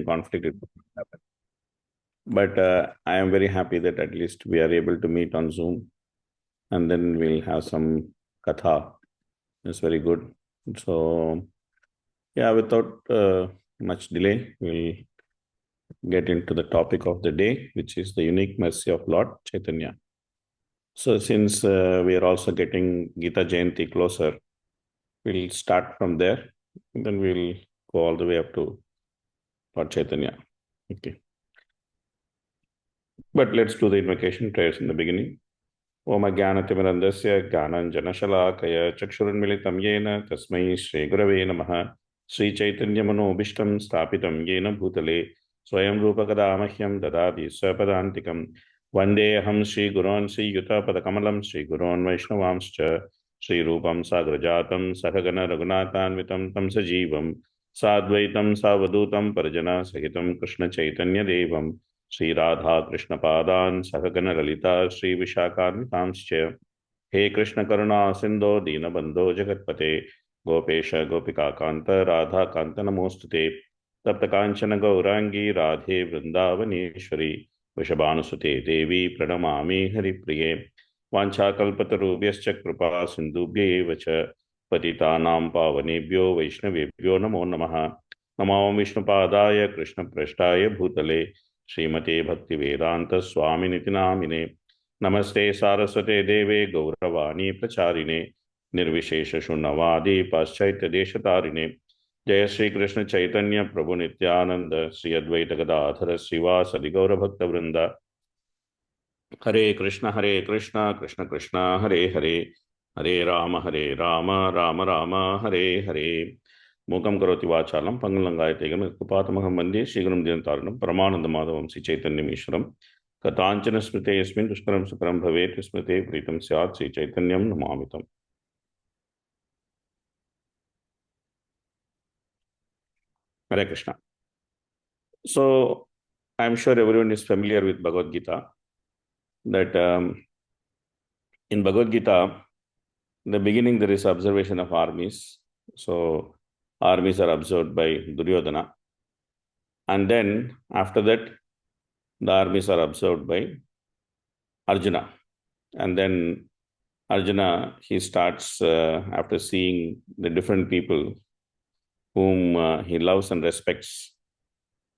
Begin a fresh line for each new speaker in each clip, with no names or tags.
in conflict, it would happen. But I am very happy that at least we are able to meet on Zoom, and then we'll have some katha. It's very good. So, yeah, without much delay, we'll get into the topic of the day, which is the unique mercy of Lord Caitanya. So, since we are also getting Gita Jayanti closer, we'll start from there, and then we'll go all the way up to Lord Caitanya. Okay. But let's do the invocation prayers in the beginning. Om Jnanatimirandasya Jnananjanashalakaya Chakshurunmilitam Yena Tasmai Shri Gurave Namaha Sri Chaitanya Manobishtam Stapitam Yena Bhutale Swayam Rupa Kadamahyam Dadadi Swapadantikam Vande Aham Shri Gurun Sri Yuta Padakamalam Shri Gurun Vaishnavamscha Shri Rupam Sagrajatam Sahagana Raghunathanvitam Tam Sajivam Sadvaitam Savadutam Parjana Sahitam Krishna Chaitanya Devam Shri Radha Krishna Padan Sahagana Lalita Shri Vishakhanvitamscha He Krishna Karuna Sindho Dina Bandho Jagatpate Gopesha Gopika Kanta Radha Kanta Namostute Tapta Kanchana Gaurangi Radhe Vrindavaneshwari Vishabhanusute Devi Pranamami Haripriye Vancha Kalpatarubhyascha Kripa Sindhubhye Vacha Patitanam Pavanebhyo Vaishnavebhyo Namo Namaha Namo Vishnupadaya Krishna Prashtaya Bhutale Srimate Bhakti Vedanta Swami Nitinamine Namaste Saraswate Deve Gauravani Pracharine Nirvishesha Shunnavadi Paschaitya Deshatarine Jaya Sri Krishna Chaitanya Prabhu Nityananda Sri Advaita Gadadhara Srivasadi Gaura Bhakta Vrinda Hare Krishna Krishna Krishna Hare Hare Hare Rama Rama Hare Hare Mukam Karoti Vachalam Pangalangayate Kupatamaham Mandi Shigurum Diantaranam Paramananda Madhavam Sri Chaitanya Mishram Katanchana Smrite Yasmin Dushkaram Sukaram Bhavet Smrite Pritam Syat Sri Chaitanyam Namamitam. Hare Krishna. So, I'm sure everyone is familiar with Bhagavad Gita. That in Bhagavad Gita, in the beginning there is observation of armies. So, armies are observed by Duryodhana. And then, after that, the armies are observed by Arjuna. And then Arjuna, he starts, after seeing the different people whom he loves and respects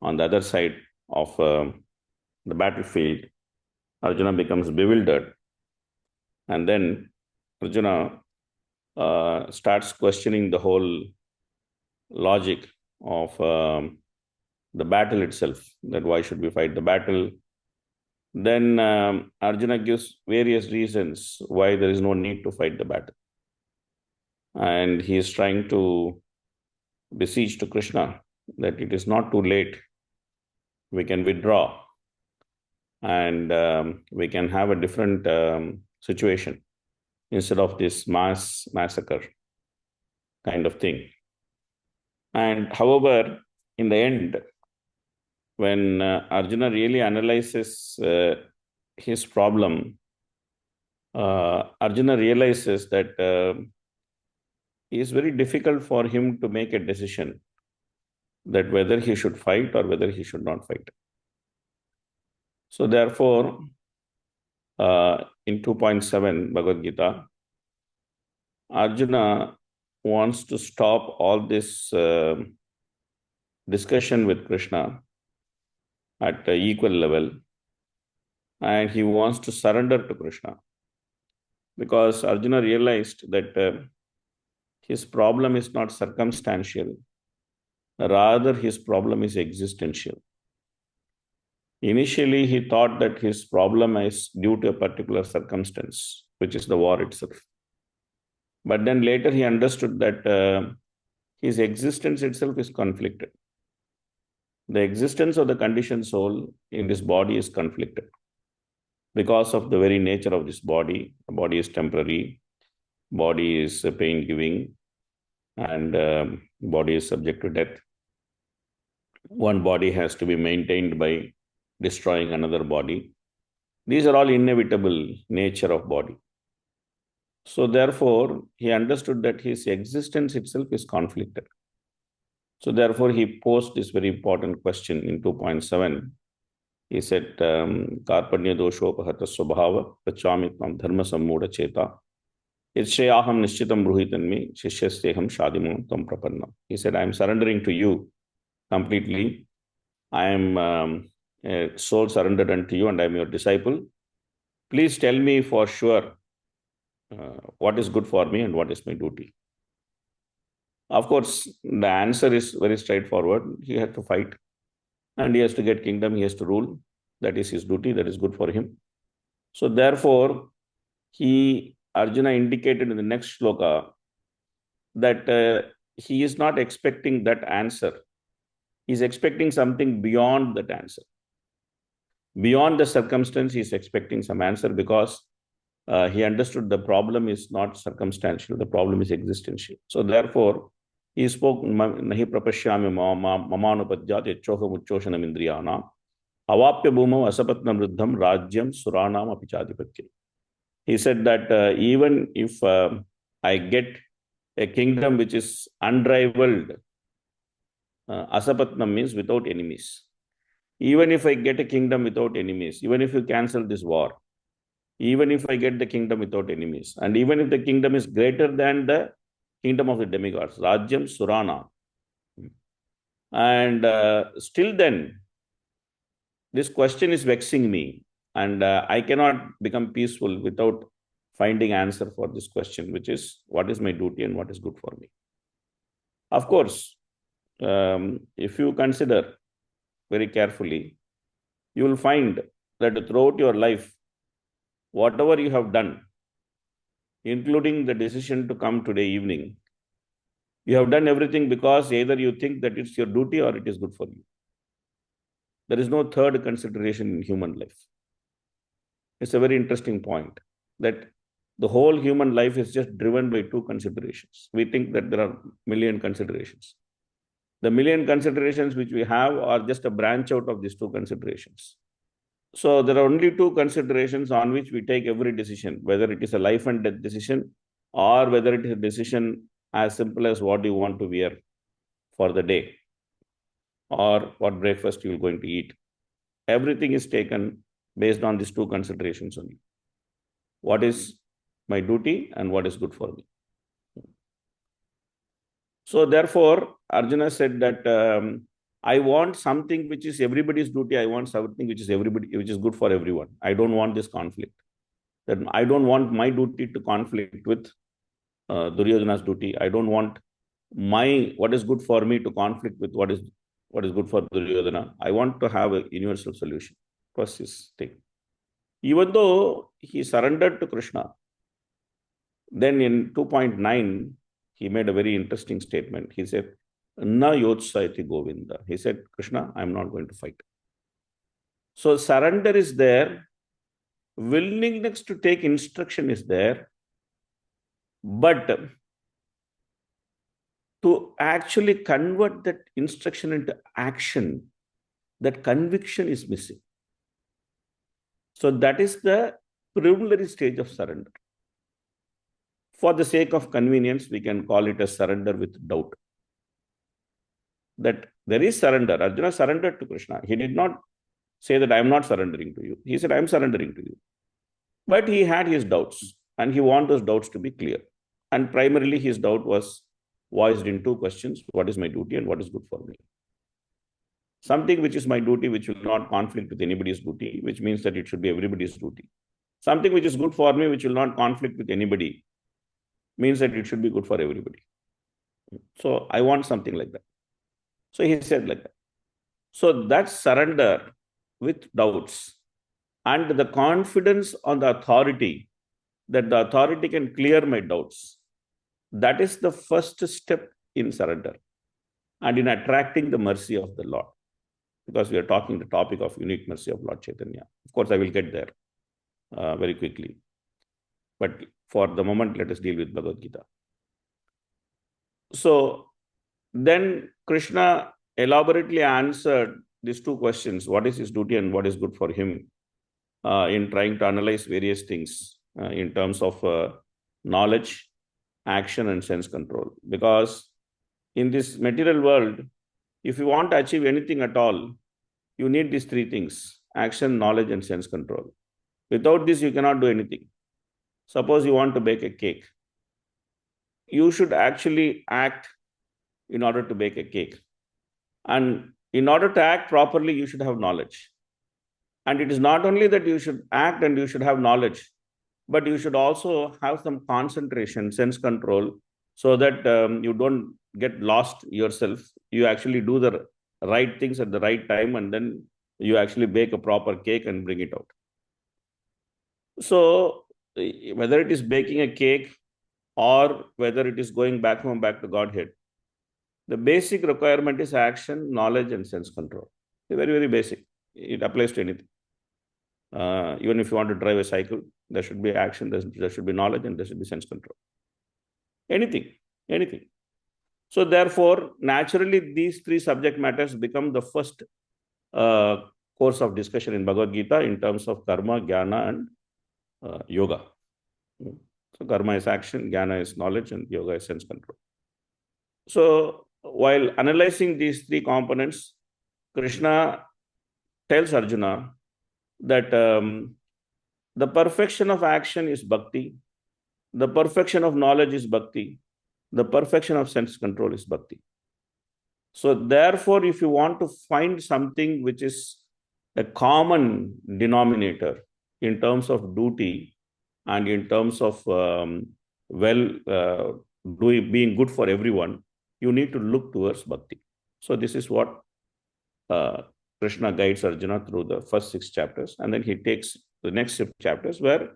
on the other side of the battlefield, Arjuna becomes bewildered. And then Arjuna starts questioning the whole logic of the battle itself, that why should we fight the battle. Then Arjuna gives various reasons why there is no need to fight the battle. And he is trying to beseech to Krishna that it is not too late. We can withdraw and we can have a different situation instead of this mass massacre kind of thing. And however, in the end, when Arjuna really analyzes his problem, Arjuna realizes that it is very difficult for him to make a decision that whether he should fight or whether he should not fight. So therefore, in 2.7 Bhagavad Gita, Arjuna wants to stop all this discussion with Krishna at an equal level, and he wants to surrender to Krishna, because Arjuna realized that his problem is not circumstantial, rather his problem is existential. Initially, he thought that his problem is due to a particular circumstance, which is the war itself. But then later he understood that his existence itself is conflicted. The existence of the conditioned soul in this body is conflicted. Because of the very nature of this body, the body is temporary, body is pain-giving, and body is subject to death. One body has to be maintained by destroying another body. These are all inevitable nature of body. So therefore, he understood that his existence itself is conflicted. So therefore, he posed this very important question in 2.7. He said, Karpanya doshopahata swabhava prachamitvam dharma sammuda cheta Itshayaham nishchitam bruhitanmi shishyasteham shadimam tam prapanna. He said, I am surrendering to you completely. I am a soul surrendered unto you and I am your disciple. Please tell me for sure what is good for me and what is my duty. Of course, the answer is very straightforward. He had to fight and he has to get kingdom, he has to rule. That is his duty, that is good for him. So therefore, Arjuna indicated in the next shloka that he is not expecting that answer. He is expecting something beyond that answer. Beyond the circumstance, he is expecting some answer because he understood the problem is not circumstantial, the problem is existential. So therefore, he spoke, Nahi prapashyami mamanupadyat yechoham uchoshanam indriyanam avapya bhumam asapatnam riddham rajyam suranam apichadipatya. He said that even if I get a kingdom which is unrivaled, asapatnam means without enemies. Even if I get a kingdom without enemies, even if you cancel this war, even if I get the kingdom without enemies, and even if the kingdom is greater than the kingdom of the demigods, Rajyam Surana, and still then, this question is vexing me, and I cannot become peaceful without finding answer for this question, which is what is my duty and what is good for me. Of course, if you consider very carefully, you will find that throughout your life, whatever you have done, including the decision to come today evening, you have done everything because either you think that it's your duty or it is good for you. There is no third consideration in human life. It's a very interesting point that the whole human life is just driven by two considerations. We think that there are million considerations. The million considerations which we have are just a branch out of these two considerations. So there are only two considerations on which we take every decision, whether it is a life and death decision or whether it is a decision as simple as what you want to wear for the day or what breakfast you are going to eat. Everything is taken based on these two considerations only. What is my duty and what is good for me? So therefore, Arjuna said that I want something which is everybody's duty. I want something which is good for everyone. I don't want this conflict. That I don't want my duty to conflict with Duryodhana's duty. I don't want what is good for me to conflict with what is good for Duryodhana. I want to have a universal solution. First is thing. Even though he surrendered to Krishna, then in 2.9, he made a very interesting statement. He said, Na Yotsaiti Govinda. He said, Krishna, I'm not going to fight. So surrender is there. Willingness to take instruction is there. But to actually convert that instruction into action, that conviction is missing. So that is the preliminary stage of surrender. For the sake of convenience, we can call it a surrender with doubt. That there is surrender. Arjuna surrendered to Krishna. He did not say that I am not surrendering to you. He said, I am surrendering to you. But he had his doubts and he wanted those doubts to be clear. And primarily his doubt was voiced in two questions. What is my duty and what is good for me? Something which is my duty, which will not conflict with anybody's duty, which means that it should be everybody's duty. Something which is good for me, which will not conflict with anybody, means that it should be good for everybody. So I want something like that. So he said like that. So that surrender with doubts and the confidence on the authority, that the authority can clear my doubts, that is the first step in surrender and in attracting the mercy of the Lord. Because we are talking the topic of unique mercy of Lord Caitanya. Of course, I will get there very quickly. But for the moment, let us deal with Bhagavad Gita. So then Krishna elaborately answered these two questions. What is his duty and what is good for him in trying to analyze various things in terms of knowledge, action and sense control. Because in this material world, if you want to achieve anything at all, you need these three things: action, knowledge, and sense control. Without this, you cannot do anything. Suppose you want to bake a cake. You should actually act in order to bake a cake. And in order to act properly, you should have knowledge. And it is not only that you should act and you should have knowledge, but you should also have some concentration, sense control, so that you don't get lost yourself. You actually do the right things at the right time, and then you actually bake a proper cake and bring it out. So whether it is baking a cake or whether it is going back home, back to Godhead, the basic requirement is action, knowledge, and sense control. Very, very basic. It applies to anything. Even if you want to drive a cycle, there should be action, there should be knowledge, and there should be sense control. Anything. So therefore, naturally, these three subject matters become the first course of discussion in Bhagavad Gita in terms of karma, jnana, and yoga. So karma is action, jnana is knowledge, and yoga is sense control. So while analyzing these three components, Krishna tells Arjuna that the perfection of action is bhakti, the perfection of knowledge is bhakti, the perfection of sense control is bhakti. So therefore, if you want to find something which is a common denominator in terms of duty and in terms of being good for everyone, you need to look towards bhakti. So this is what Krishna guides Arjuna through the first 6 chapters, and then he takes the next 6 chapters where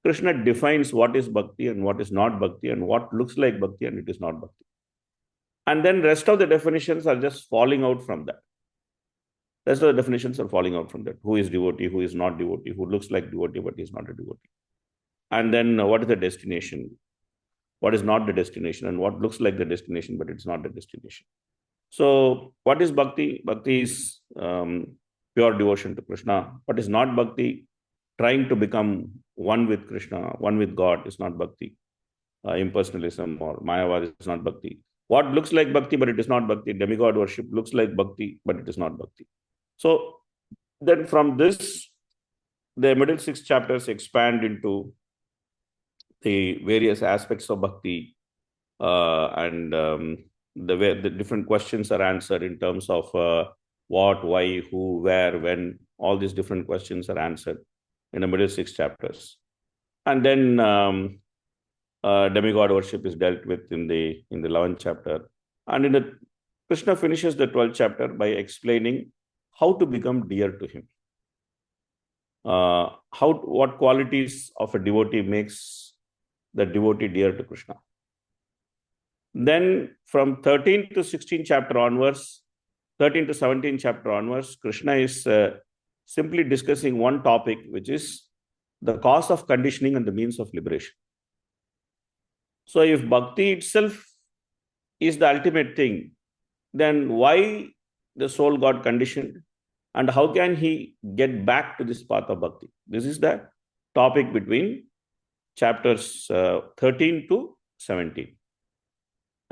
Krishna defines what is bhakti and what is not bhakti, and what looks like bhakti and it is not bhakti. And then rest of the definitions are just falling out from that. Rest of the definitions are falling out from that. Who is devotee, who is not devotee, who looks like devotee but is not a devotee. And then what is the destination, what is not the destination, and what looks like the destination but it's not the destination. So what is bhakti? Bhakti is pure devotion to Krishna. What is not bhakti? Trying to become one with Krishna, one with God is not bhakti. Impersonalism or Mayavad is not bhakti. What looks like bhakti but it is not bhakti? Demigod worship looks like bhakti but it is not bhakti. So then from this, the middle 6 chapters expand into the various aspects of bhakti, and the way the different questions are answered in terms of what, why, who, where, when. All these different questions are answered in the middle 6 chapters. And then demigod worship is dealt with in the 11th chapter. And Krishna finishes the 12th chapter by explaining how to become dear to him. What qualities of a devotee makes the devotee dear to Krishna. Then from 13 to 16 chapter onwards, 13 to 17 chapter onwards, Krishna is simply discussing one topic, which is the cause of conditioning and the means of liberation. So if bhakti itself is the ultimate thing, then why the soul got conditioned and how can he get back to this path of bhakti? This is the topic between chapters 13 to 17.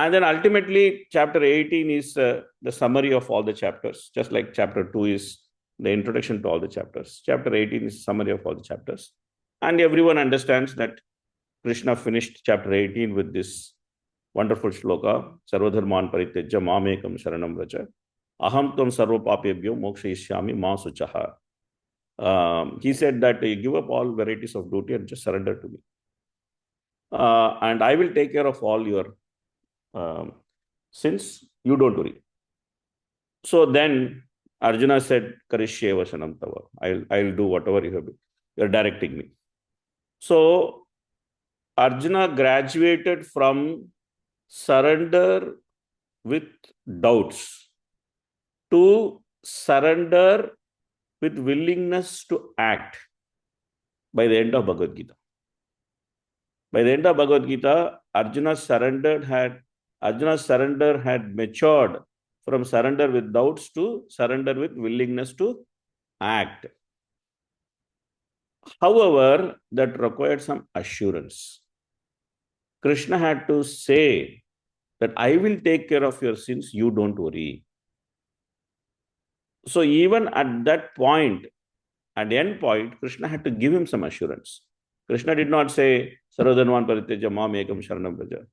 And then ultimately, chapter 18 is the summary of all the chapters, just like chapter 2 is the introduction to all the chapters. Chapter 18 is a summary of all the chapters. And everyone understands that Krishna finished chapter 18 with this wonderful shloka, Sarvadharman Paritejya Mamekam Sharanam Vraja, Aham Tvam Sarva Papebhyo Mokshayishyami Ma Suchaha. He said that you give up all varieties of duty and just surrender to me. And I will take care of all your sins, you don't worry. So then Arjuna said, Karishye Vasanam Tava. I'll do whatever you're directing me. So Arjuna graduated from surrender with doubts to surrender with willingness to act by the end of Bhagavad Gita. By the end of Bhagavad Gita, Arjuna's surrender had matured from surrender with doubts to surrender with willingness to act. However, that required some assurance. Krishna had to say that I will take care of your sins, you don't worry. So even at that point, at the end point, Krishna had to give him some assurance. Krishna did not say, Sarvadanvan parityaja mam ekam sharanam braja,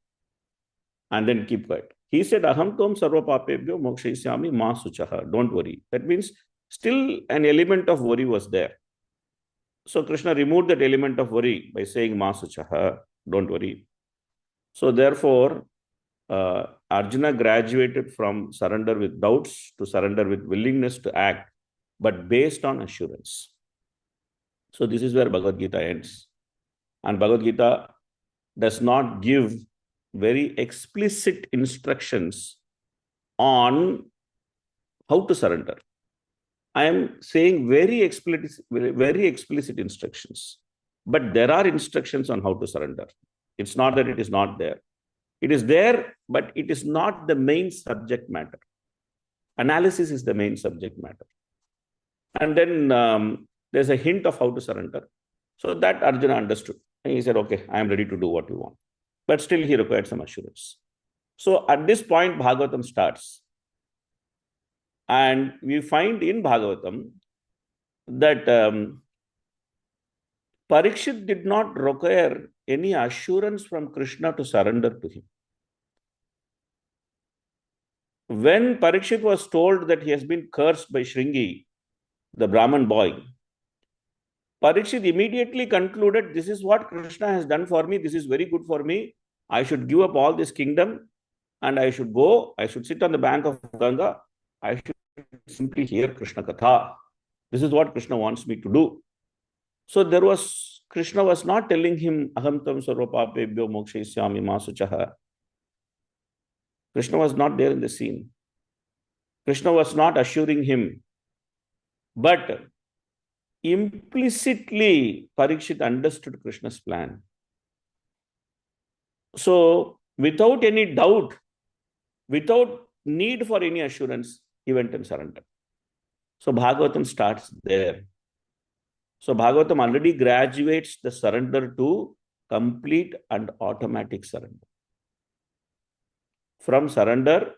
and then keep quiet. He said, Aham tvam sarva papebhyo mokshayisyami ma suchaha. Don't worry. That means still an element of worry was there. So Krishna removed that element of worry by saying ma suchaha, don't worry. So therefore, Arjuna graduated from surrender with doubts to surrender with willingness to act, but based on assurance. So this is where Bhagavad Gita ends. And Bhagavad Gita does not give very explicit instructions on how to surrender. I am saying very explicit instructions, but there are instructions on how to surrender. It's not that it is not there. It is there, but it is not the main subject matter. Analysis is the main subject matter. And then there's a hint of how to surrender. So that Arjuna understood. And he said, okay, I am ready to do what you want. But still he required some assurance. So at this point, Bhagavatam starts. And we find in Bhagavatam that Parikshit did not require any assurance from Krishna to surrender to him. When Parikshit was told that he has been cursed by Shringi, the Brahman boy, Parikshit immediately concluded, this is what Krishna has done for me. This is very good for me. I should give up all this kingdom and I should go. I should sit on the bank of Ganga. I should simply hear Krishna Katha. This is what Krishna wants me to do. So Krishna was not telling him, Aham tam sarva papebhyo mokshayisyami ma suchaha. Krishna was not there in the scene. Krishna was not assuring him. But implicitly, Parikshit understood Krishna's plan. So, without any doubt, without need for any assurance, he went and surrendered. So, Bhagavatam starts there. So, Bhagavatam already graduates the surrender to complete and automatic surrender. From surrender,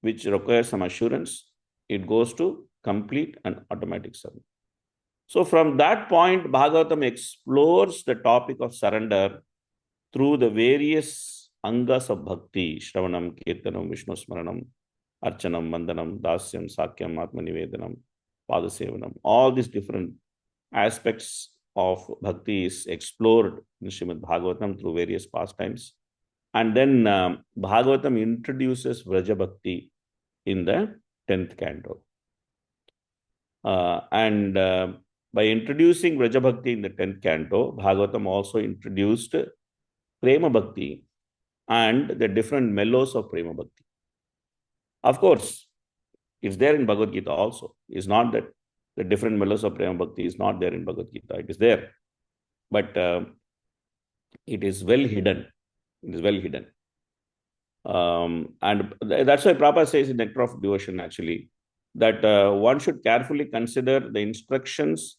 which requires some assurance, it goes to complete and automatic surrender. So from that point, Bhagavatam explores the topic of surrender through the various angas of bhakti, Shravanam, Kirtanam, Vishnu Smaranam, Archanam, Vandanam, Dasyam, Sakyam, Atma Nivedanam, Padasevanam. All these different aspects of bhakti is explored in Srimad Bhagavatam through various pastimes. And then Bhagavatam introduces Vraja Bhakti in the 10th canto. By introducing Vraja Bhakti in the 10th canto, Bhagavatam also introduced Prema Bhakti and the different mellows of Prema Bhakti. Of course, it's there in Bhagavad Gita also. It's not that the different mellows of Prema Bhakti is not there in Bhagavad Gita. It is there. But it is well hidden. It is well hidden. And that's why Prabhupada says in Nectar of Devotion, actually, that one should carefully consider the instructions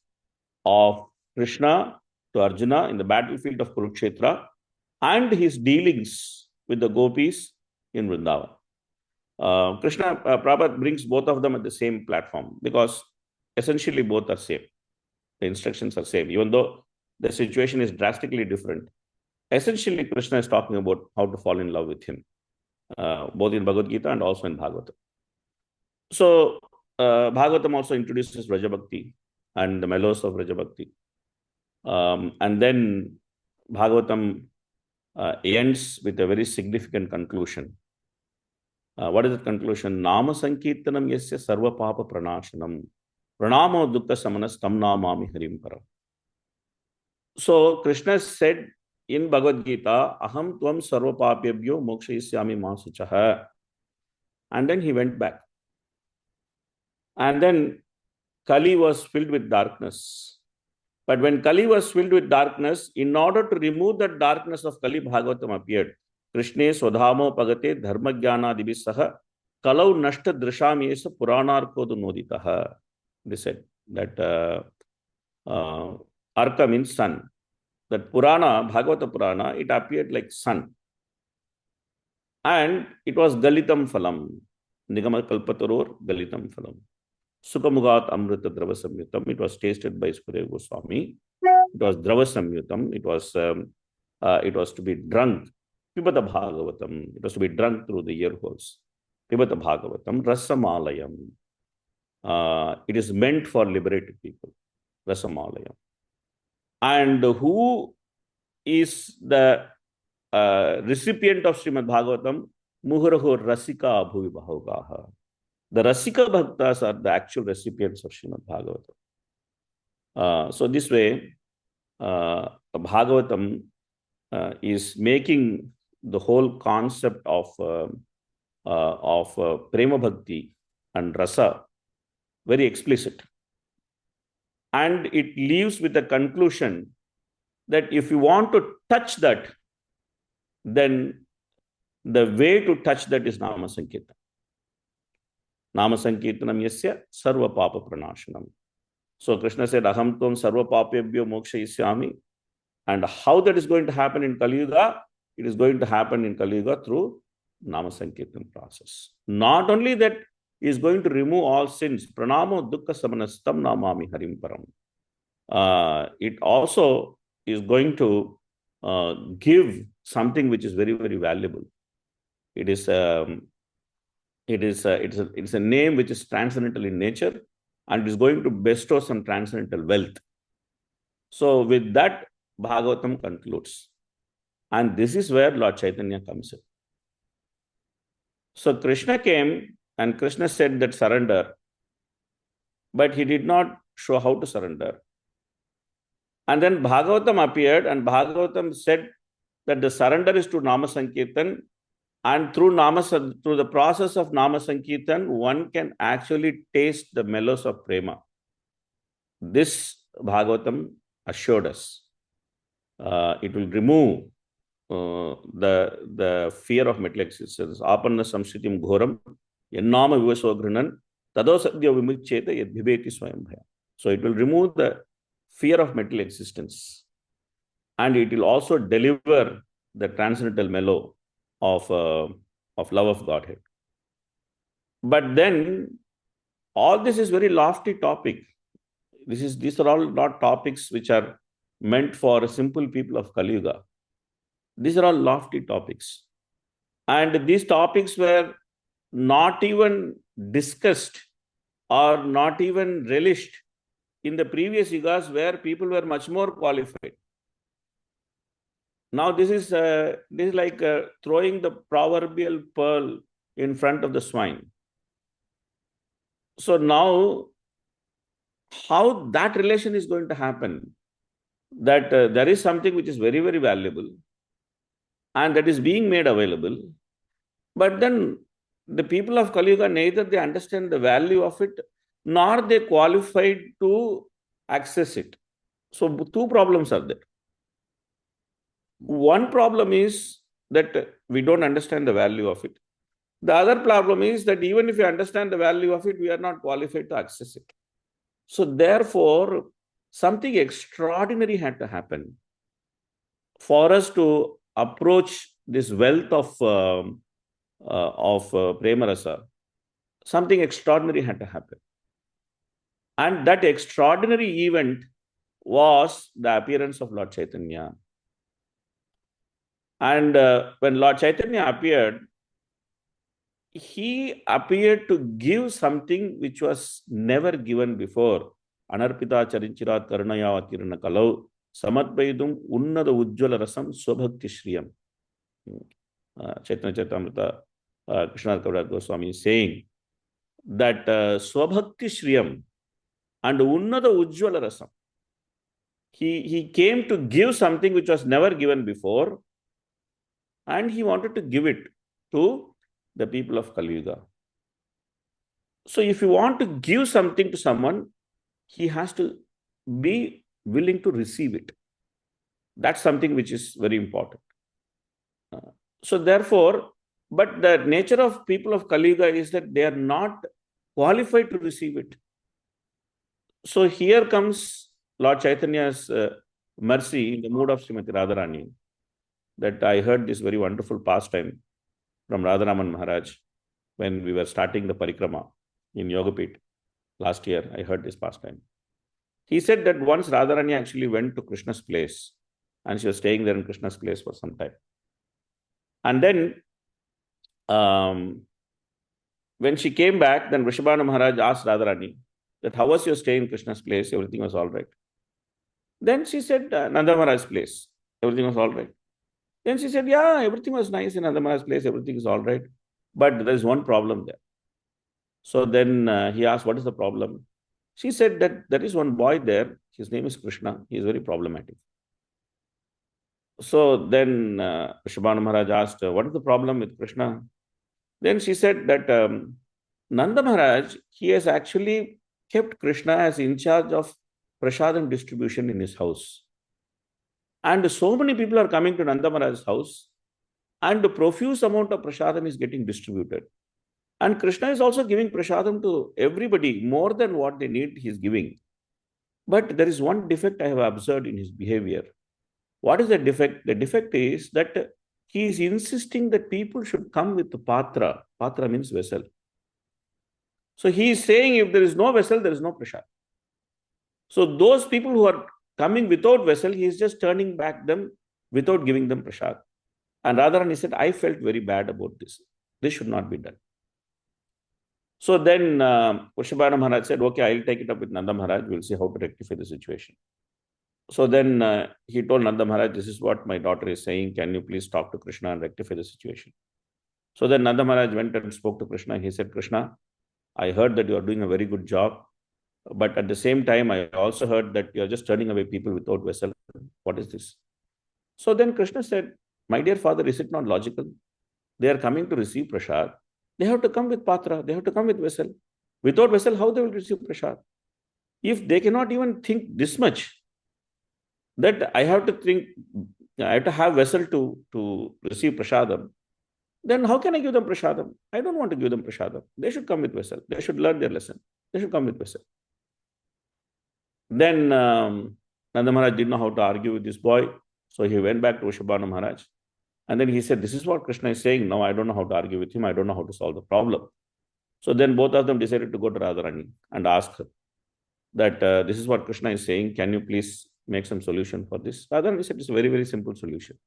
of Krishna to Arjuna in the battlefield of Kurukshetra and his dealings with the gopis in Vrindavan. Prabhupada brings both of them at the same platform because essentially both are same. The instructions are same, even though the situation is drastically different. Essentially, Krishna is talking about how to fall in love with him, both in Bhagavad Gita and also in Bhagavatam. So, Bhagavatam also introduces Vraja Bhakti and the mellows of Vraja Bhakti. And then Bhagavatam ends with a very significant conclusion. What is the conclusion? Nama Sankirtanam yasya sarva papa pranashanam pranamo dukkha samanas tam namami harim param. So, Krishna said in Bhagavad Gita, Aham tvam sarva papebhyo mokshayisyami ma suchaha. And then he went back. And then Kali was filled with darkness. But when Kali was filled with darkness, in order to remove the darkness of Kali, Bhagavatam appeared. Krishne swadhamo pagate dharma jnana dibisaha kalau nashta drishamyesa puranarkodu noditaha. They said that Arka means sun. That Purana, Bhagavata Purana, it appeared like sun. And it was Galitam Phalam. Nigama Kalpataror, Galitam Phalam. Sukamugat Amrita Drava Samyutam. It was tasted by Sukadeva Goswami. It was Drava Samyutam. It was to be drunk. Pibata Bhagavatam. It was to be drunk through the ear holes. Pibata Bhagavatam. Rasamalayam. It is meant for liberated people. Rasamalayam. And who is the recipient of Srimad Bhagavatam? Muhuraho Rasika Bhuvi Bhaugaha. The Rasika Bhaktas are the actual recipients of Srimad Bhagavatam. So this way, Bhagavatam is making the whole concept of Prema Bhakti and Rasa very explicit. And it leaves with the conclusion that if you want to touch that, then the way to touch that is Nama Sankirtanam. Nama Sankirtanam yasya sarva papa pranashanam. So Krishna said, Aham tvam sarva papebhyo moksha isyami. And how that is going to happen in Kali Yuga? It is going to happen in Kali Yuga through Nama Sankirtan process. Not only that, he is going to remove all sins. Pranamo dukkha samanastam namami harim param. It also is going to give something which is very, very valuable. It's a name which is transcendental in nature, and is going to bestow some transcendental wealth. So with that, Bhagavatam concludes. And this is where Lord Caitanya comes in. So Krishna came and Krishna said that surrender, but he did not show how to surrender. And then Bhagavatam appeared, and Bhagavatam said that the surrender is to Nama Sankirtan, and through the process of Nama Sankirtan, one can actually taste the mellows of prema. This Bhagavatam assured us. It will remove the fear of material existence. Apanna samsritim ghoram yannama vivasogrinan tado sadhya vimuccheta yadbhibeti swayambhaya. So it will remove the fear of material existence, and it will also deliver the transcendental mellow of love of Godhead. But then all this is very lofty topic. These are all not topics which are meant for simple people of Kali Yuga. These are all lofty topics. And these topics were not even discussed or not even relished in the previous yugas, where people were much more qualified. Now this is like throwing the proverbial pearl in front of the swine. So now, how that relation is going to happen? That there is something which is very, very valuable, and that is being made available. But then the people of Kali Yuga, neither they understand the value of it, nor they qualified to access it. So two problems are there. One problem is that we don't understand the value of it. The other problem is that even if we understand the value of it, we are not qualified to access it. So therefore, something extraordinary had to happen for us to approach this wealth of Prema Rasa. Something extraordinary had to happen. And that extraordinary event was the appearance of Lord Caitanya. And when Lord Caitanya appeared, he appeared to give something which was never given before. Anarpita charinchirat karunaya atirana kalau samadvaidum unnada ujjvala rasam swabhakti shriyam. Chaitanya Charitamrita, Krishna Kaviraj Goswami is saying that swabhakti shriyam and unnada ujjvala rasam. He came to give something which was never given before, and he wanted to give it to the people of Kali Yuga. So if you want to give something to someone, he has to be willing to receive it. That's something which is very important. So therefore, but the nature of people of Kali Yuga is that they are not qualified to receive it. So here comes Lord Chaitanya's mercy in the mood of Srimati Radharani, that I heard this very wonderful pastime. from Radharaman Maharaj when we were starting the parikrama in Yogapit last year. I heard this pastime. He said that once Radharani actually went to Krishna's place and she was staying there in Krishna's place for some time. And then when she came back, then Vrishabhanu Maharaj asked Radharani that how was your stay in Krishna's place? Everything was all right. Then she said, Nanda Maharaj's place. Everything was all right. Then she said, yeah, everything was nice in Nanda Maharaj's place. Everything is all right. But there is one problem there. So then he asked, what is the problem? She said that there is one boy there. His name is Krishna. He is very problematic. So then Vrishabhanu Maharaj asked, what is the problem with Krishna? Then she said that Nanda Maharaj, he has actually kept Krishna as in charge of prasadam distribution in his house. And so many people are coming to Nanda Maharaj's house, and a profuse amount of prasadam is getting distributed. And Krishna is also giving prasadam to everybody, more than what they need, he is giving. But there is one defect I have observed in his behavior. What is the defect? The defect is that he is insisting that people should come with the patra. Patra means vessel. So he is saying if there is no vessel, there is no prasad. So those people who are coming without vessel, he is just turning back them without giving them prasad. And Radharani said, I felt very bad about this. This should not be done. So then Vrishabhanu Maharaj said, okay, I'll take it up with Nanda Maharaj. We'll see how to rectify the situation. So then he told Nanda Maharaj, this is what my daughter is saying. Can you please talk to Krishna and rectify the situation? So then Nanda Maharaj went and spoke to Krishna. He said, Krishna, I heard that you are doing a very good job. But at the same time, I also heard that you are just turning away people without vessel. What is this? So then Krishna said, my dear father, is it not logical? They are coming to receive prasad. They have to come with patra. They have to come with vessel. Without vessel, how they will receive prasad? If they cannot even think this much, that I have to have vessel to receive prasadam, then how can I give them prasadam? I don't want to give them prasadam. They should come with vessel. They should learn their lesson. They should come with vessel. Then Nanda Maharaj didn't know how to argue with this boy. So he went back to Vrishabhanu Maharaj. And then he said, this is what Krishna is saying. Now I don't know how to argue with him. I don't know how to solve the problem. So then both of them decided to go to Radharani and ask her that this is what Krishna is saying. Can you please make some solution for this? Radharani said, it's a very, very simple solution.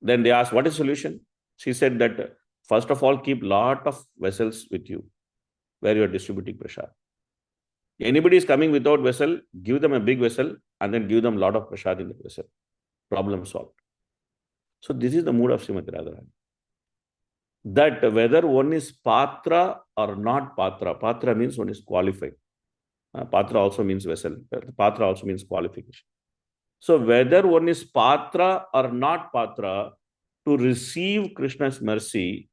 Then they asked, what is the solution? She said that first of all, keep lot of vessels with you where you are distributing prasad. Anybody is coming without vessel, give them a big vessel and then give them a lot of prasad in the vessel. Problem solved. So this is the mood of Srimati Radharani. That whether one is patra or not patra, patra means one is qualified. Patra also means vessel. Patra also means qualification. So whether one is patra or not patra to receive Krishna's mercy,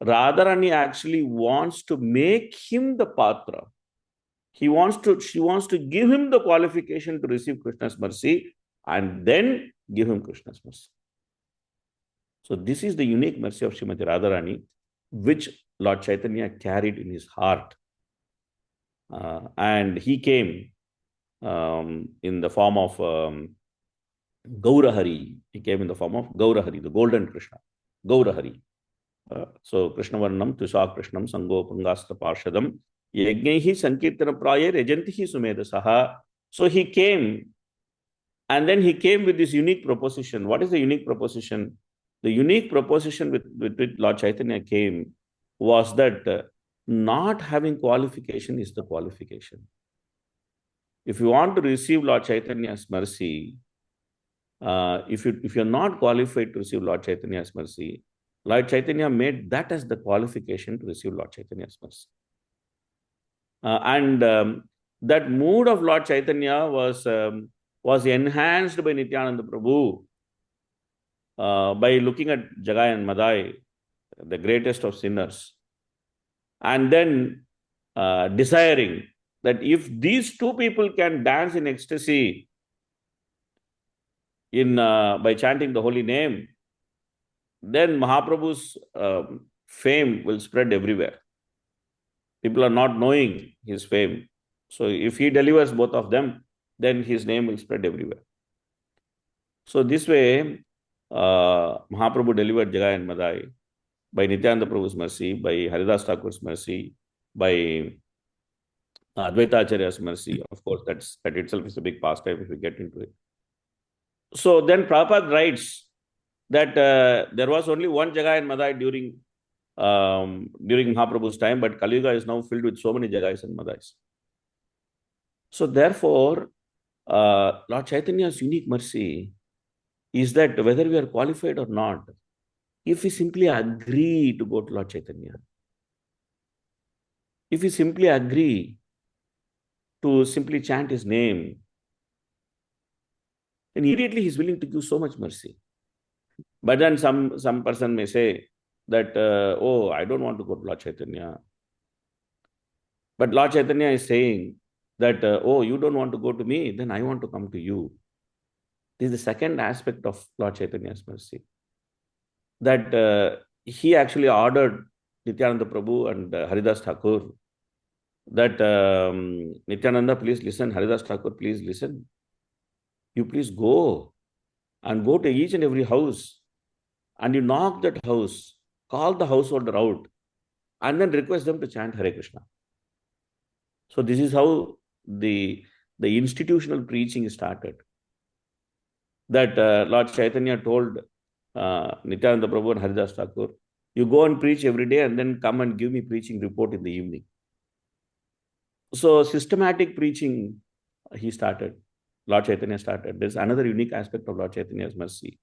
Radharani actually wants to make him the patra. She wants to give him the qualification to receive Krishna's mercy and then give him Krishna's mercy. So this is the unique mercy of Srimati Radharani, which Lord Caitanya carried in his heart. And he came in the form of Gaurahari. He came in the form of Gaurahari, the golden Krishna. Gaurahari. So Krishna Varnam, Tusa Krishnam, Sango Pangasta Parshadam, Yajnehi Sankirtana Praya, Rejantihi Sumedasaha. So he came, and then he came with this unique proposition. What is the unique proposition? The unique proposition with which Lord Caitanya came was that not having qualification is the qualification. If you want to receive Lord Caitanya's mercy, if you're not qualified to receive Lord Caitanya's mercy, Lord Caitanya made that as the qualification to receive Lord Caitanya's mercy. That mood of Lord Caitanya was enhanced by Nityananda Prabhu by looking at Jagai and Madai, the greatest of sinners, and then desiring that if these two people can dance in ecstasy by chanting the holy name, then Mahaprabhu's fame will spread everywhere. People are not knowing his fame. So if he delivers both of them, then his name will spread everywhere. So this way, Mahaprabhu delivered Jagai and Madai. by Nityananda Prabhu's mercy, by Haridas Thakur's mercy, by Advaita Acharya's mercy. Of course, that itself is a big pastime if we get into it. So then Prabhupada writes that there was only one Jagai in Madai during Mahaprabhu's time, but Kali Yuga is now filled with so many Jagais and Madais. So therefore, Lord Chaitanya's unique mercy is that whether we are qualified or not, if we simply agree to go to Lord Chaitanya, if we simply agree to simply chant his name, then immediately he's willing to give so much mercy. But then some person may say that, oh, I don't want to go to Lord Chaitanya. But Lord Chaitanya is saying that, oh, you don't want to go to me, then I want to come to you. This is the second aspect of Lord Chaitanya's mercy. That he actually ordered Nityananda Prabhu and Haridas Thakur that Nityananda, please listen, Haridas Thakur, please listen. You please go and go to each and every house and you knock that house, call the householder out and then request them to chant Hare Krishna. So this is how the institutional preaching started. That Lord Chaitanya told Nityananda Prabhu and Haridas Thakur, you go and preach every day and then come and give me preaching report in the evening. So systematic preaching he started. Lord Chaitanya started. There's another unique aspect of Lord Chaitanya's mercy.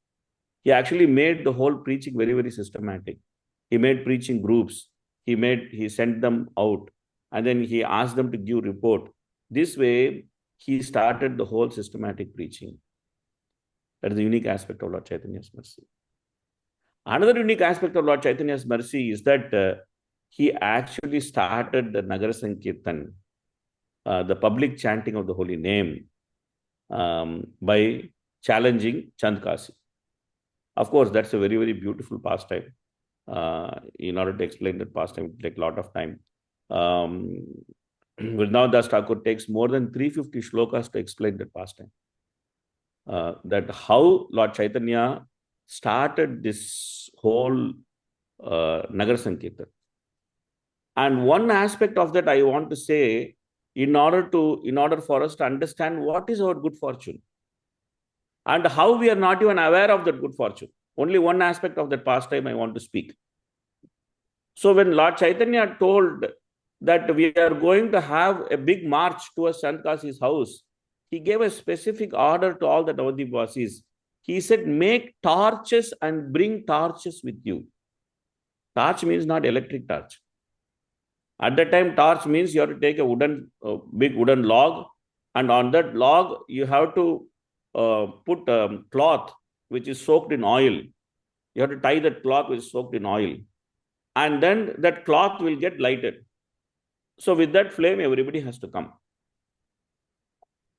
He actually made the whole preaching very, very systematic. He made preaching groups. He sent them out and then he asked them to give report. This way, he started the whole systematic preaching. That is the unique aspect of Lord Chaitanya's mercy. Another unique aspect of Lord Chaitanya's mercy is that he actually started the Nagara Sankirtan, the public chanting of the holy name, by challenging Chandkasi. Of course, that's a very, very beautiful pastime. In order to explain that pastime, it will take a lot of time. Vrindavan Das Thakur takes more than 350 shlokas to explain that pastime. That how Lord Chaitanya started this whole Nagar Sankirtan. And one aspect of that I want to say, in order for us to understand what is our good fortune and how we are not even aware of that good fortune. Only one aspect of that pastime I want to speak. So when Lord Chaitanya told that we are going to have a big march towards Chandkasi's house, he gave a specific order to all the Navadvipasis. He said, make torches and bring torches with you. Torch means not electric torch. At that time, torch means you have to take a big wooden log, and on that log, you have to put cloth which is soaked in oil. You have to tie that cloth which is soaked in oil. And then that cloth will get lighted. So with that flame, everybody has to come.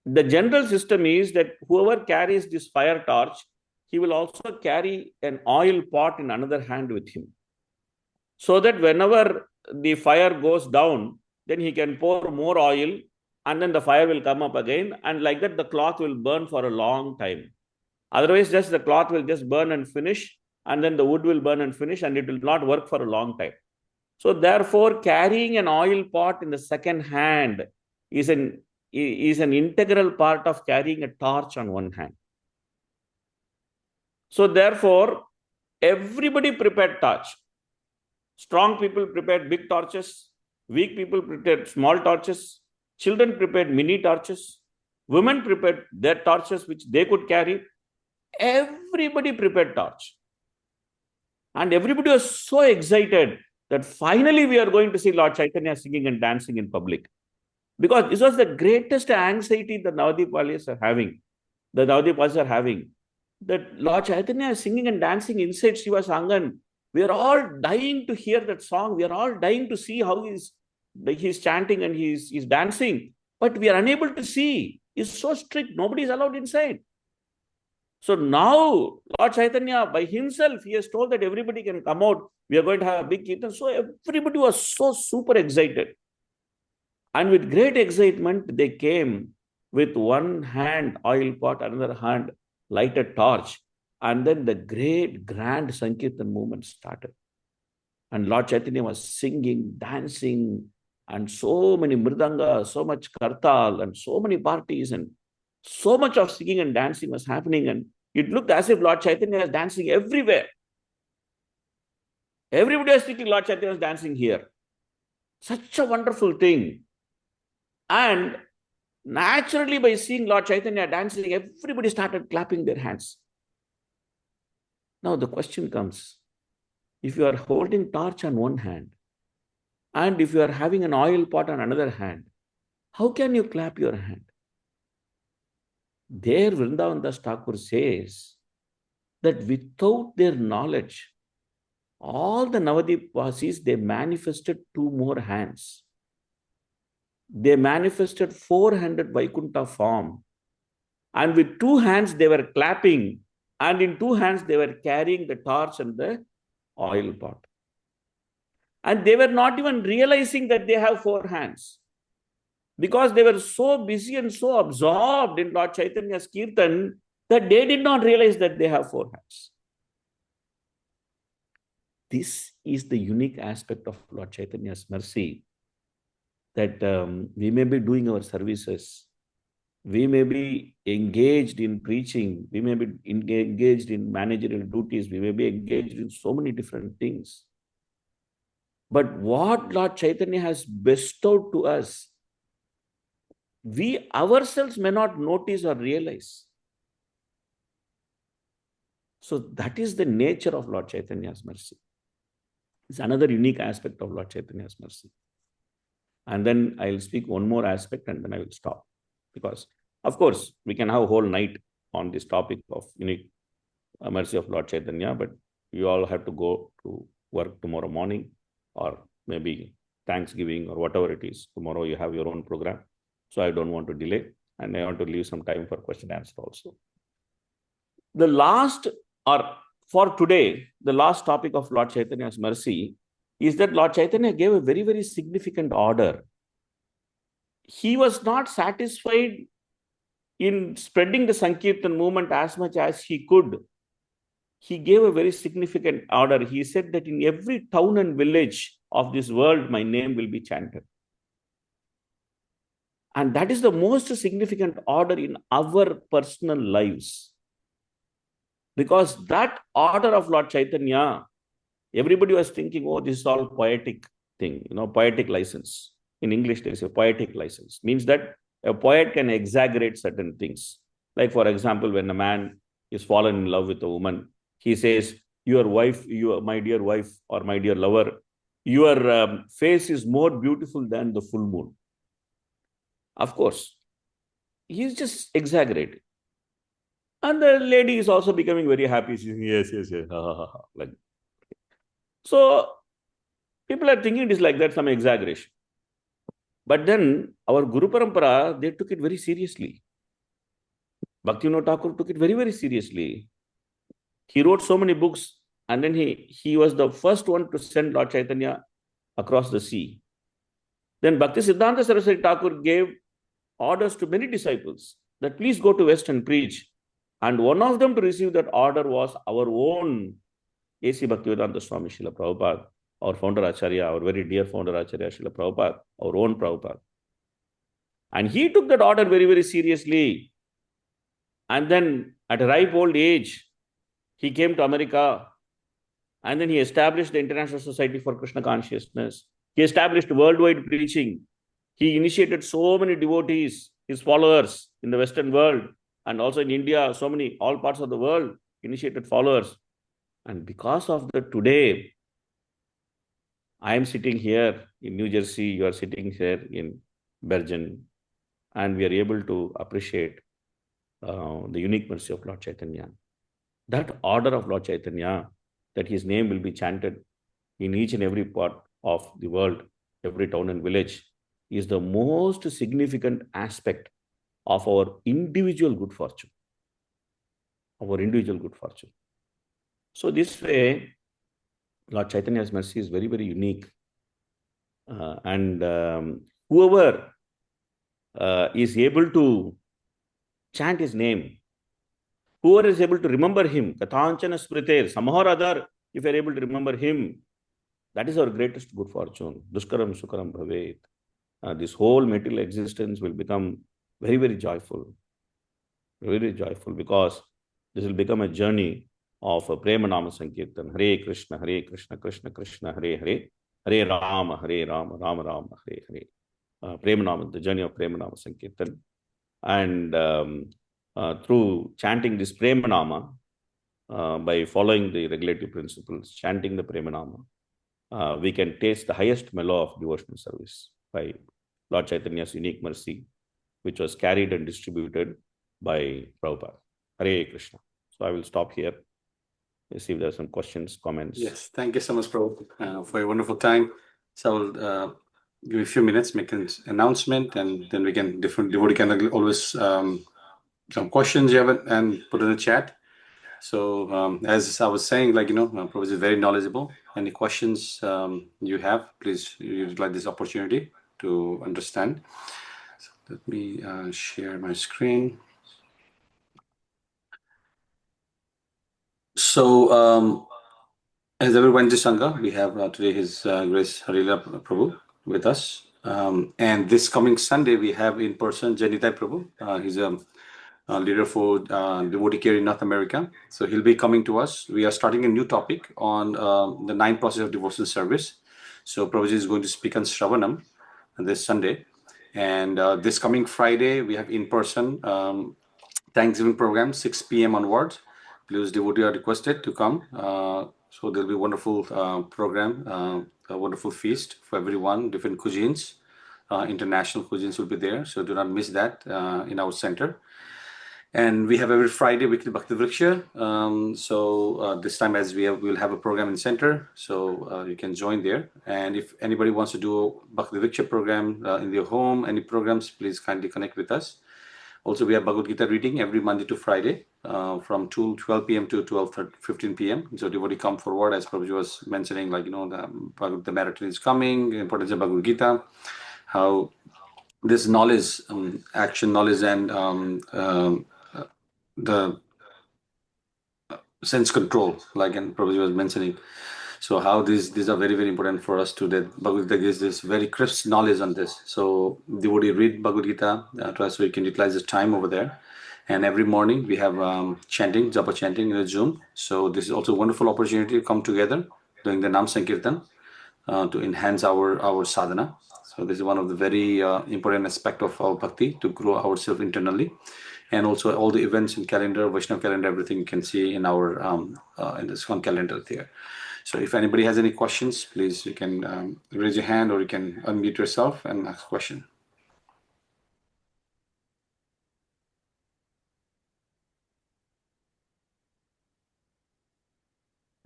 The general system is that whoever carries this fire torch, he will also carry an oil pot in another hand with him. So that whenever the fire goes down, then he can pour more oil and then the fire will come up again. And like that, the cloth will burn for a long time. Otherwise, just the cloth will just burn and finish, and then the wood will burn and finish, and it will not work for a long time. So therefore, carrying an oil pot in the second hand is an integral part of carrying a torch on one hand. So therefore, everybody prepared torch. Strong people prepared big torches. Weak people prepared small torches. Children prepared mini torches. Women prepared their torches which they could carry. Everybody prepared torch. And everybody was so excited that finally we are going to see Lord Chaitanya singing and dancing in public. Because this was the greatest anxiety the Navadvipasis are having. That Lord Chaitanya is singing and dancing inside Shiva Sangan. We are all dying to hear that song. We are all dying to see how he's chanting and he's dancing. But we are unable to see. He's so strict. Nobody is allowed inside. So now, Lord Chaitanya, by himself, he has told that everybody can come out. We are going to have a big kirtan. So everybody was so super excited. And with great excitement, they came with one hand oil pot, another hand lighted torch. And then the great grand Sankirtan movement started.
And Lord Chaitanya was singing, dancing, and so many mridanga, so much kartal, and so many parties, and so much of singing and dancing was happening. And it looked as if Lord Chaitanya was dancing everywhere. Everybody was thinking Lord Chaitanya was dancing here. Such a wonderful thing. And naturally, by seeing Lord Chaitanya dancing, everybody started clapping their hands. Now the question comes, if you are holding torch on one hand, and if you are having an oil pot on another hand, how can you clap your hand? There, Vrindavan Das Thakur says that without their knowledge, all the Navadip Vasis, they manifested two more hands. They manifested 400 Vaikuntha form. And with two hands, they were clapping. And in two hands, they were carrying the torch and the oil pot. And they were not even realizing that they have four hands, because they were so busy and so absorbed in Lord Chaitanya's Kirtan that they did not realize that they have four hands. This is the unique aspect of Lord Chaitanya's mercy, that we may be doing our services, we may be engaged in preaching, we may be engaged in managerial duties, we may be engaged in so many different things. But what Lord Chaitanya has bestowed to us, we ourselves may not notice or realize. So that is the nature of Lord Chaitanya's mercy. It's another unique aspect of Lord Chaitanya's mercy. And then I'll speak one more aspect and then I will stop. Because, of course, we can have a whole night on this topic of unique mercy of Lord Chaitanya, but you all have to go to work tomorrow morning, or maybe Thanksgiving or whatever it is. Tomorrow you have your own program. So I don't want to delay, and I want to leave some time for question and answer also. The last, or for today, the last topic of Lord Chaitanya's mercy is that Lord Chaitanya gave a very, very significant order. He was not satisfied in spreading the Sankirtan movement as much as he could. He gave a very significant order. He said that in every town and village of this world, my name will be chanted. And that is the most significant order in our personal lives. Because that order of Lord Chaitanya, everybody was thinking, oh, this is all poetic thing, poetic license. In English, there is a poetic license. Means that a poet can exaggerate certain things. Like, for example, when a man is fallen in love with a woman, he says, your wife, my dear wife or my dear lover, your face is more beautiful than the full moon. Of course, he's just exaggerating. And the lady is also becoming very happy. She's saying, yes, yes, yes. Ha, ha, ha, ha. Like, so people are thinking it is like that, some exaggeration. But then our Guru Parampara, they took it very seriously. Bhaktivinoda Thakur took it very, very seriously. He wrote so many books, and then he was the first one to send Lord Chaitanya across the sea. Then Bhakti Siddhanta Saraswati Thakur gave orders to many disciples that please go to West and preach. And one of them to receive that order was our own A.C. Bhaktivedanta Swami Srila Prabhupada, our founder Acharya, our very dear founder Acharya Srila Prabhupada, our own Prabhupada. And he took that order very, very seriously. And then at a ripe old age, he came to America, and then he established the International Society for Krishna Consciousness. He established worldwide preaching. He initiated so many devotees, his followers in the Western world, and also in India, so many, all parts of the world, initiated followers. And because of that, today, I am sitting here in New Jersey, you are sitting here in Bergen, and we are able to appreciate the unique mercy of Lord Caitanya. That order of Lord Chaitanya, that his name will be chanted in each and every part of the world, every town and village, is the most significant aspect of our individual good fortune. Our individual good fortune. So this way, Lord Chaitanya's mercy is very, very unique. And whoever is able to chant his name, whoever is able to remember him, Kathanchana Smriter, somehow or other, if you are able to remember him, That is our greatest good fortune. Duskaram Sukaram Bhavet. This whole material existence will become very, very joyful, because this will become a journey of a Premanama Sankirtan. Hare Krishna, Krishna Krishna, Hare Hare, Hare Rama, Rama Rama, Hare Hare. Premanama, the journey of Premanama Sankirtan. And through chanting this Premanama, by following the regulative principles, chanting the Premanama, we can taste the highest mellow of devotional service by Lord Chaitanya's unique mercy, which was carried and distributed by Prabhupada. Hare Krishna. So I will stop here. Let's see if there are some questions, comments.
Yes, thank you so much, Prabhu, for your wonderful time. So I'll give you a few minutes, make an announcement, and then we can, different devotee can always some questions you have and put in the chat. So as I was saying, Prabhu is very knowledgeable. Any questions you have, please utilize this opportunity to understand. So let me share my screen. So as everyone to Sangha, we have today His Grace Harilila Prabhu with us. And this coming Sunday, we have in person Janitai Prabhu. He's a leader for devotee care in North America. So he'll be coming to us. We are starting a new topic on the 9 process of devotional service. So Prabhuji is going to speak on Shravanam this Sunday. And this coming Friday, we have in person Thanksgiving program, 6 p.m. onwards. Please, devotee are requested to come. So there'll be a wonderful program, a wonderful feast for everyone, different cuisines, international cuisines will be there. So do not miss that in our center. And we have every Friday weekly Bhakti Vriksha. So this time as we'll have a program in center, so you can join there. And if anybody wants to do a Bhakti Vriksha program in their home, any programs, please kindly connect with us. Also, we have Bhagavad Gita reading every Monday to Friday from 12 p.m. to 15 p.m. So devotee come forward, as Prabhuji was mentioning, the marathon is coming, the importance of Bhagavad Gita, how this knowledge, action knowledge, and the sense control, and Prabhuji was mentioning. So how these are very, very important for us to that Bhagavad Gita gives this very crisp knowledge on this. So devotee read Bhagavad Gita, so you can utilize the time over there. And every morning we have chanting, japa chanting in a Zoom. So this is also a wonderful opportunity to come together doing the Nam Sankirtan to enhance our sadhana. So this is one of the very important aspect of our bhakti, to grow ourselves internally. And also all the events in calendar, Vaishnava calendar, everything you can see in our in the ISKCON calendar there. So if anybody has any questions, please, you can raise your hand or you can unmute yourself and ask a question.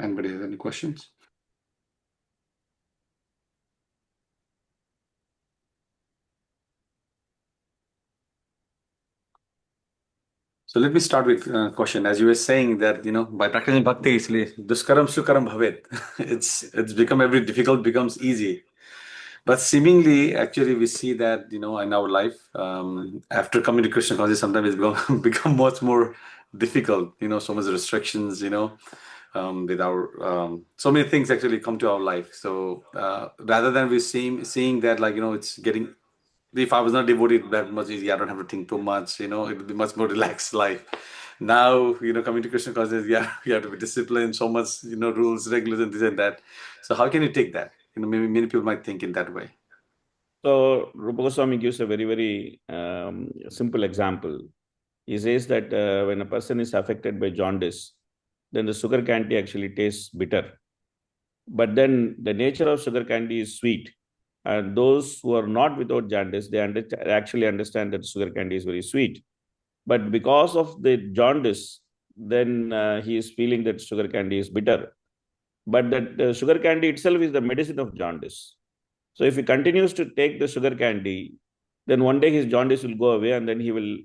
Anybody has any questions? So let me start with a question. As you were saying that, by practicing bhakti, duskaram sukaram bhavet. It's become every difficult becomes easy. But seemingly, actually, we see that, in our life, after coming to Krishna consciousness, sometimes it's become much more difficult, so much restrictions, with our, so many things actually come to our life. So rather than we seeing that, it's getting, if I was not devoted that much easy, I don't have to think too much, it would be much more relaxed life. Now, coming to Krishna consciousness, you have to be disciplined, so much, rules, regulations, and this and that. So how can you take that? Maybe many people might think in that way.
So Rupa Goswami gives a very, very simple example. He says that when a person is affected by jaundice, then the sugar candy actually tastes bitter. But then the nature of sugar candy is sweet. And those who are not without jaundice, they actually understand that sugar candy is very sweet. But because of the jaundice, then he is feeling that sugar candy is bitter. But that sugar candy itself is the medicine of jaundice. So if he continues to take the sugar candy, then one day his jaundice will go away and then he will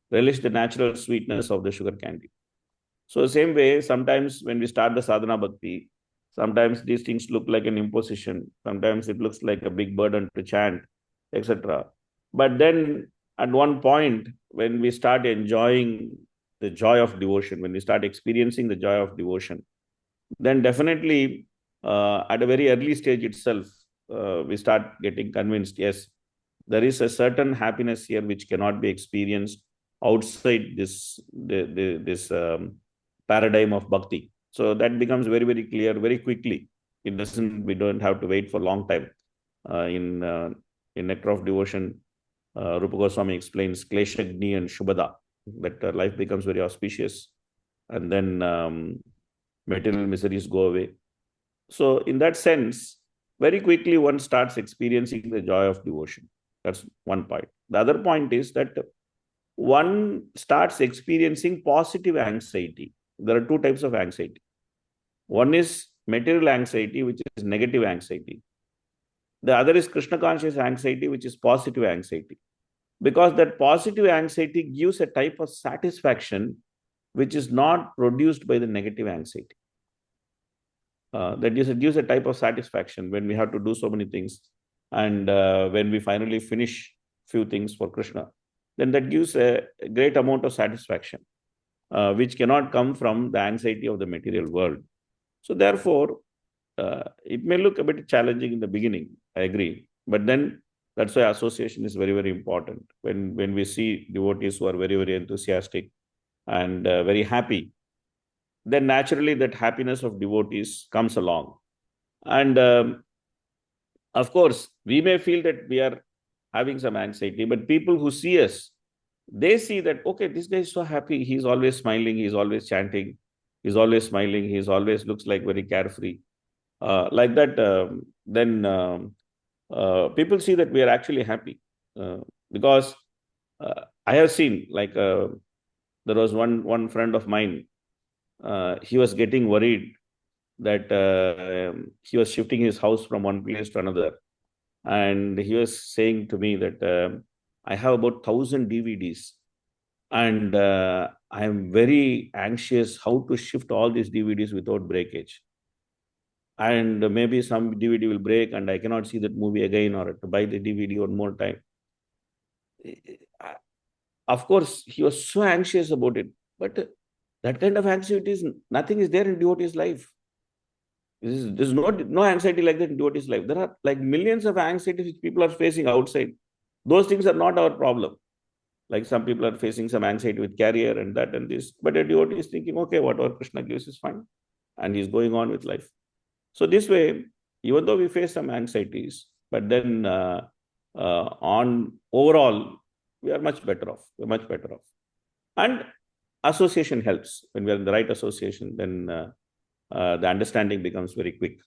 relish the natural sweetness of the sugar candy. So same way, sometimes when we start the sadhana bhakti, sometimes these things look like an imposition. Sometimes it looks like a big burden to chant, etc. But then at one point, when we start enjoying the joy of devotion, when we start experiencing the joy of devotion, then definitely at a very early stage itself, we start getting convinced, yes, there is a certain happiness here which cannot be experienced outside this paradigm of bhakti. So that becomes very, very clear very quickly. We don't have to wait for a long time. In Nectar of Devotion, Rupa Goswami explains Kleshagni and Shubhada, that life becomes very auspicious, and then material miseries go away. So in that sense, very quickly one starts experiencing the joy of devotion. That's one point. The other point is that one starts experiencing positive anxiety. There are two types of anxiety. One is material anxiety, which is negative anxiety. The other is Krishna conscious anxiety, which is positive anxiety. Because that positive anxiety gives a type of satisfaction which is not produced by the negative anxiety. That gives a type of satisfaction when we have to do so many things, and when we finally finish few things for Krishna, then that gives a great amount of satisfaction, which cannot come from the anxiety of the material world. So therefore, it may look a bit challenging in the beginning, I agree, but then that's why association is very, very important. When we see devotees who are very, very enthusiastic and very happy, then naturally that happiness of devotees comes along. And of course, we may feel that we are having some anxiety, but people who see us, they see that, okay, this guy is so happy. He's always smiling. He's always chanting. He's always smiling. He's always looks like very carefree. Like that, then people see that we are actually happy. Because I have seen, like, there was one friend of mine, he was getting worried that he was shifting his house from one place to another. And he was saying to me that I have about 1,000 DVDs, and I am very anxious how to shift all these DVDs without breakage. And maybe some DVD will break and I cannot see that movie again, or to buy the DVD one more time. Of course, he was so anxious about it, but that kind of anxiety nothing is there in devotee's life. There's no anxiety like that in devotee's life. There are like millions of anxieties which people are facing outside. Those things are not our problem. Like some people are facing some anxiety with career and that and this, but a devotee is thinking, okay, whatever Krishna gives is fine, and he's going on with life. So this way, even though we face some anxieties, but then on overall, we are much better off. We're much better off. And association helps. When we're in the right association, then the understanding becomes very quick.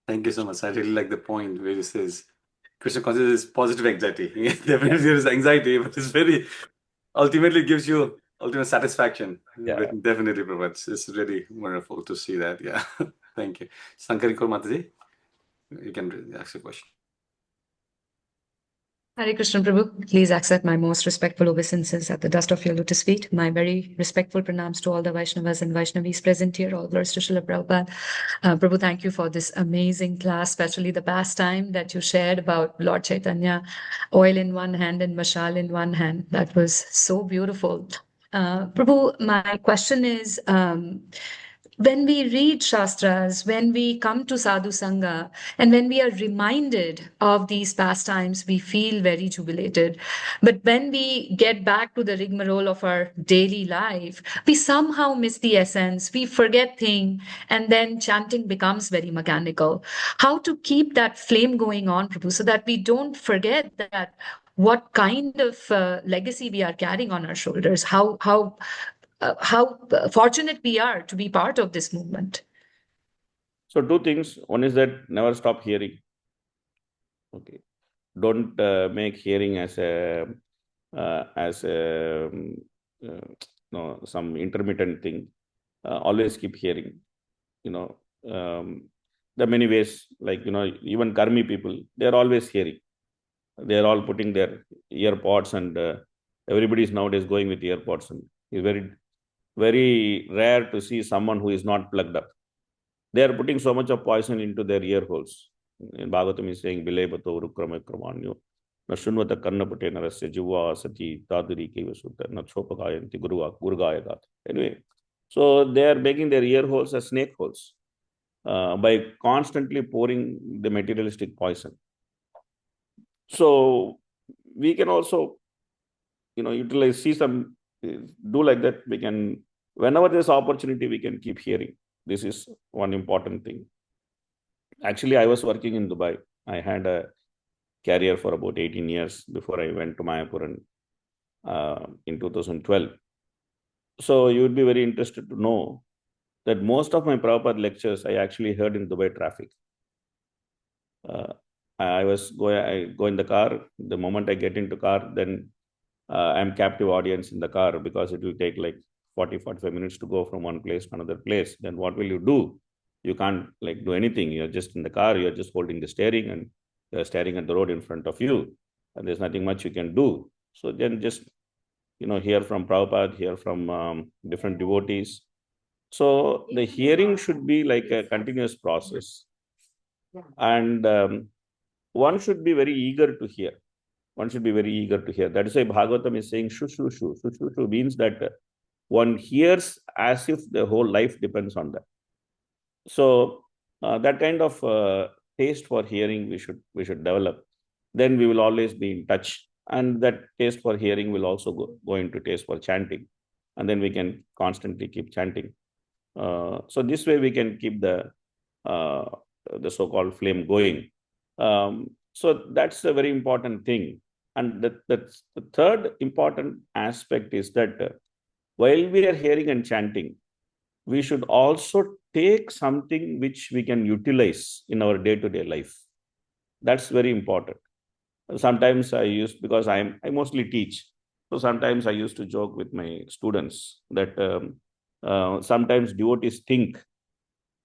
Thank you so much. I really like the point where it says Krishna consciousness is positive anxiety. Definitely there is anxiety, but it's very ultimately gives you ultimate satisfaction.
Yeah.
Definitely provides. It's really wonderful to see that. Yeah. Thank you. Sankari Kaur Mataji, you can ask a question.
Hare Krishna Prabhu, please accept my most respectful obeisances at the dust of your lotus feet. My very respectful pranams to all the Vaishnavas and Vaishnavis present here, all glories to Srila Prabhupada. Prabhu, thank you for this amazing class, especially the pastime that you shared about Lord Caitanya, oil in one hand and mashal in one hand. That was so beautiful. Prabhu, my question is, when we read Shastras, when we come to Sadhu Sangha, and when we are reminded of these pastimes, we feel very jubilated. But when we get back to the rigmarole of our daily life, we somehow miss the essence, we forget things, and then chanting becomes very mechanical. How to keep that flame going on, Prabhu, so that we don't forget that what kind of legacy we are carrying on our shoulders, how fortunate we are to be part of this movement.
So two things. One is that never stop hearing. Okay, don't make hearing as a no, some intermittent thing. Always keep hearing. There are many ways. Like even karmi people, they are always hearing. They are all putting their earpods, and everybody is nowadays going with earpods. And it's very, very rare to see someone who is not plugged up. They are putting so much of poison into their ear holes. In Bhagavatam is saying, Bilebato Rukramakramanyo, Nashunvata Karnapute Narasya Jiva Sati Taduri Keva Sutta, Nachopagayanti Gurugaya Gat. Anyway, So they are making their ear holes as snake holes by constantly pouring the materialistic poison. So we can also, utilize, do like that. We can, whenever there's opportunity, we can keep hearing. This is one important thing. Actually, I was working in Dubai. I had a career for about 18 years before I went to Mayapur in 2012. So you would be very interested to know that most of my Prabhupada lectures I actually heard in Dubai traffic. I go in the car. The moment I get into car, then I'm captive audience in the car, because it will take like 40-45 minutes to go from one place to another place. Then what will you do? You can't like do anything. You're just in the car. You're just holding the steering and you're staring at the road in front of you, and there's nothing much you can do. So then just hear from Prabhupada, hear from different devotees. So the hearing should be like a continuous process, and one should be very eager to hear. One should be very eager to hear. That is why Bhagavatam is saying shu shu shu. Shu shu shu means that one hears as if the whole life depends on that. So that kind of taste for hearing we should develop. Then we will always be in touch, and that taste for hearing will also go into taste for chanting, and then we can constantly keep chanting. So this way we can keep the so-called flame going. So that's a very important thing. And that's the third important aspect is that while we are hearing and chanting, we should also take something which we can utilize in our day-to-day life. That's very important. Sometimes because I mostly teach, so sometimes I used to joke with my students that sometimes devotees think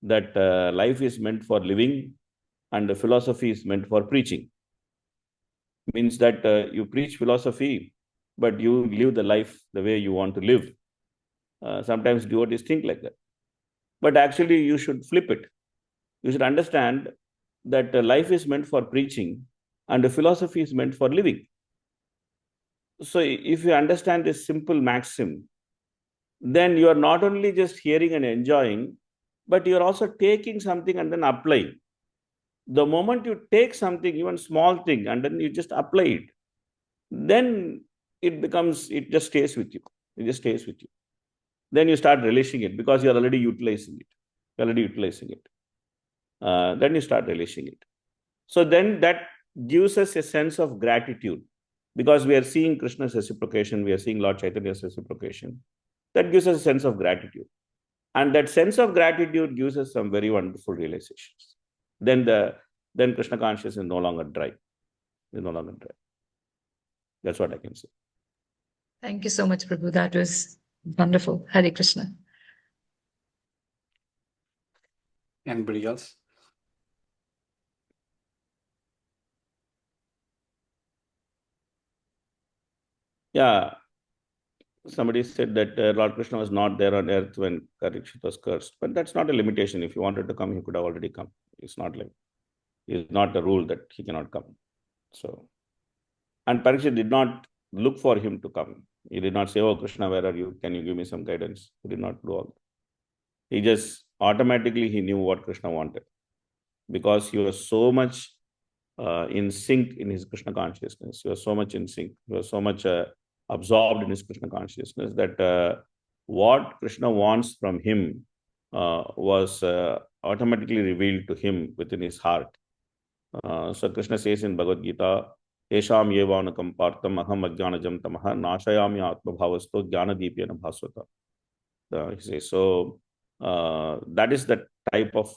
that life is meant for living and the philosophy is meant for preaching. Means that you preach philosophy, but you live the life the way you want to live. Sometimes devotees think like that. But actually, you should flip it. You should understand that life is meant for preaching and the philosophy is meant for living. So if you understand this simple maxim, then you are not only just hearing and enjoying, but you are also taking something and then applying. The moment you take something, even small thing, and then you just apply it, then it just stays with you. It just stays with you. Then you start relishing it because you're already utilizing it. Then you start relishing it. So then that gives us a sense of gratitude, because we are seeing Krishna's reciprocation, we are seeing Lord Chaitanya's reciprocation. That gives us a sense of gratitude. And that sense of gratitude gives us some very wonderful realizations. Then Krishna consciousness is no longer dry. That's what I can say.
Thank you so much, Prabhu. That was wonderful. Hare Krishna.
Anybody else?
Yeah. Somebody said that Lord Krishna was not there on earth when Parikshit was cursed. But that's not a limitation. If he wanted to come, he could have already come. It's not a rule that he cannot come. So, and Parikshit did not look for him to come. He did not say, "Oh, Krishna, where are you? Can you give me some guidance?" He did not do all that. He just automatically, he knew what Krishna wanted, because he was so much in sync in his Krishna consciousness. He was so much in sync. He was so much absorbed in his Krishna consciousness that what Krishna wants from him was automatically revealed to him within his heart. So Krishna says in Bhagavad Gita, Esham yevanakam partam aham ajnanajam tamaha nashayami atma bhavasto jnana deepyana bhasvata. He says, so that is the type of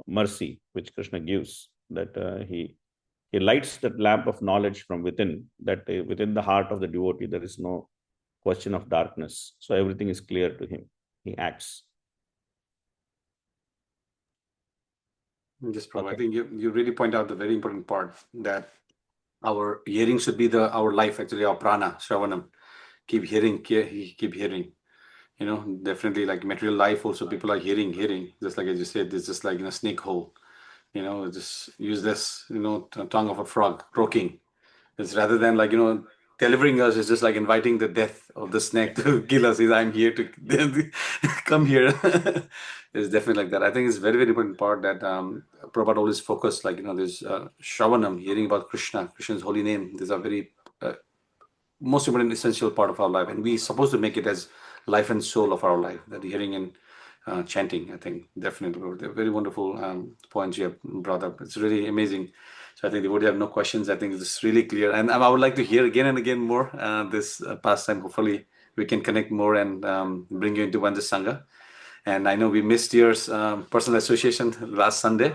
mercy which Krishna gives, that he lights that lamp of knowledge from within, that within the heart of the devotee there is no question of darkness. So everything is clear to him. He acts.
Just Prabhu, I think you really point out the very important part, that our hearing should be our life, actually, our prana, Shravanam. Keep hearing. Definitely, like material life also, people are hearing. Just like I just said, it's just like in a snake hole. Just use this, tongue of a frog croaking. It's rather than delivering us is just like inviting the death of the snake to kill us. I'm here to come here. It's definitely like that. I think it's very, very important part that Prabhupada always focused, like, there's Shravanam, hearing about Krishna, Krishna's holy name. These are very most important, essential part of our life. And we're supposed to make it as life and soul of our life, that hearing and chanting. I think definitely they're very wonderful points you have brought up. It's really amazing. So I think they would have no questions. I think it's really clear. And I would like to hear again and again more this pastime. Hopefully we can connect more and bring you into Vanda Sangha. And I know we missed your personal association last Sunday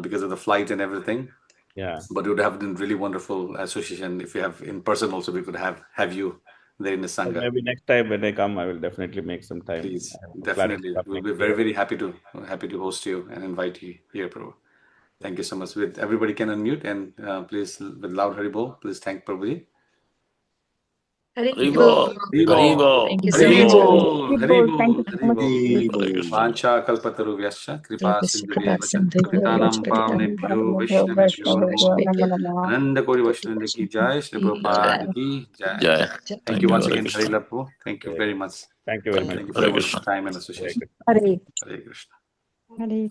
because of the flight and everything.
Yeah.
But it would have been really wonderful association if you have in person also. We could have you there in the
So
Sangha.
maybe next time when I come, I will definitely make some time.
Please,
I'm
definitely.
planning to come
We'll be
next
very,
year.
very happy to host you and invite you here, Prabhu. Thank you so much. With everybody can unmute and please with loud Haribol, please thank Prabhuji.
Haribol.
Haribol.
Thank you so much.
Haribol.
Thank you so much.
Haribol. Vancha kalpataru vyascha kripa
Kripa
sindhuvya
sindhu
pavnebhyo vaishnavebhyo namo Ananda Kori Vaishnava ki jai, Shri Prabhupada ki jai. Thank you once again, Harilila Prabhu. Thank you very much.
Thank you very much.
Thank you for your wonderful time and association.
Hare
Hare Krishna.
Hare